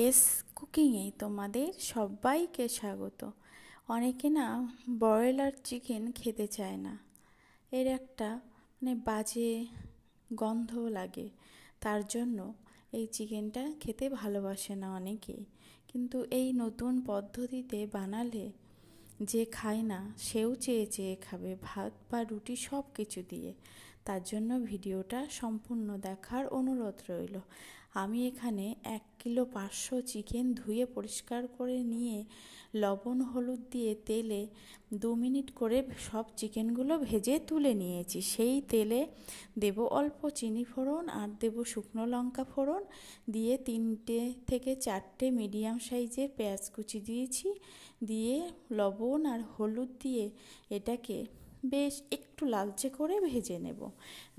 S কুকিংয়ে তোমাদের সবাইকে স্বাগত। অনেকে না ব্রয়লার চিকেন খেতে চায় না, এর একটা বাজে গন্ধ লাগে, তার জন্য এই চিকেনটা খেতে ভালোবাসে না অনেকেই। কিন্তু এই নতুন পদ্ধতিতে বানালে যে খায় না সেও চেয়ে চেয়ে খাবে, ভাত বা রুটি সব কিছু দিয়ে। তার জন্য ভিডিওটা সম্পূর্ণ দেখার অনুরোধ রইল। আমি এখানে 1 কিলো 500 চিকেন ধুয়ে পরিষ্কার করে নিয়ে লবণ হলুদ দিয়ে তেলে 2 মিনিট করে সব চিকেনগুলো ভেজে তুলে নিয়েছি। সেই তেলে দেব অল্প চিনি ফোড়ন আর দেব শুকনো লঙ্কা ফোড়ন, দিয়ে 3 থেকে 4 মিডিয়াম সাইজের পেঁয়াজ কুচি দিয়েছি, দিয়ে লবণ আর হলুদ দিয়ে এটাকে বেশ একটু লালচে করে ভেজে নেব।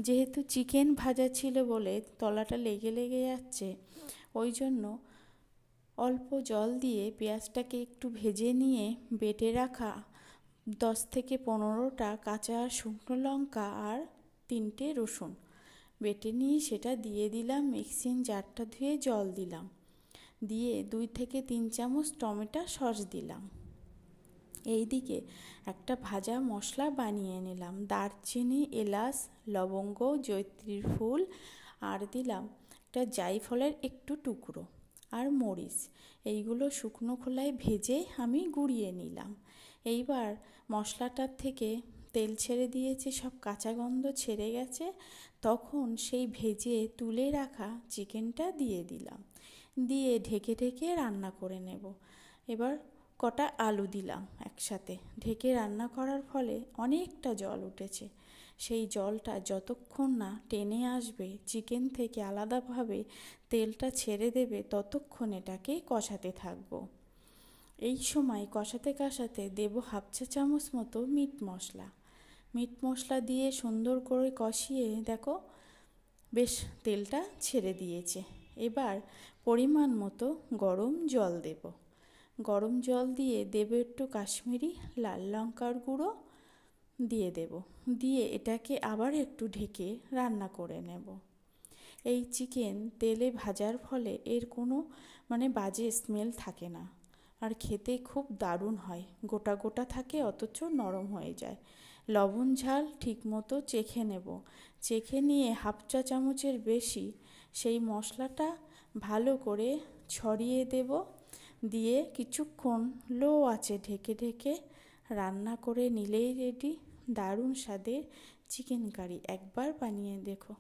যেহেতু চিকেন ভাজা ছিল বলে তলাটা লেগে লেগে যাচ্ছে, ওই জন্য অল্প জল দিয়ে পেঁয়াজটাকে একটু ভেজে নিয়ে বেটে রাখা 10 থেকে 15টা কাঁচা শুকনো লঙ্কা আর 3টে রসুন বেটে নিয়ে সেটা দিয়ে দিলাম। মিক্সিং জারটা ধুয়ে জল দিলাম, দিয়ে 2 থেকে 3 চামচ টমেটো সস দিলাম। এইদিকে একটা ভাজা মশলা বানিয়ে নিলাম, দারচিনি, এলাচ, লবঙ্গ, জয়িত্রীর ফুল আর দিলাম একটা জায়ফলের একটু টুকরো আর মরিচ। এইগুলো শুকনো খোলায় ভেজে আমি গুঁড়িয়ে নিলাম। এইবার মশলাটার থেকে তেল ছেড়ে দিয়েছে, সব কাঁচা গন্ধ ছেড়ে গেছে, তখন সেই ভেজে তুলে রাখা চিকেনটা দিয়ে দিলাম, দিয়ে ঢেকে ঢেকে রান্না করে নেব। এবার কটা আলু দিলাম একসাথে, ঢেকে রান্না করার ফলে অনেকটা জল উঠেছে। সেই জলটা যতক্ষণ না টেনে আসবে, চিকেন থেকে আলাদাভাবে তেলটা ছেড়ে দেবে, ততক্ষণ এটাকে কষাতে থাকবো। এই সময় কষাতে কষাতে দেব 1/2 চা চামচ মতো মিট মশলা দিয়ে সুন্দর করে কষিয়ে দেখো বেশ তেলটা ছেড়ে দিয়েছে। এবার পরিমাণ মতো গরম জল দেব। গরম জল দিয়ে দেব একটু কাশ্মীরি লাল লঙ্কার গুঁড়ো দিয়ে এটাকে আবার একটু ঢেকে রান্না করে নেব। এই চিকেন তেলে ভাজার ফলে এর কোনো বাজে স্মেল থাকে না, আর খেতে খুব দারুণ হয়। গোটা গোটা থাকে অথচ নরম হয়ে যায়। লবণ ঝাল ঠিক মতো চেখে নেব। চেখে নিয়ে 1/2 চা চামচের বেশি সেই মশলাটা ভালো করে ছড়িয়ে দেব, দিয়ে কিছুক্ষণ লো আঁচে ঢেকে ঢেকে রান্না করে নিলেই রেডি দারুণ স্বাদের চিকেন কারি। একবার বানিয়ে দেখো।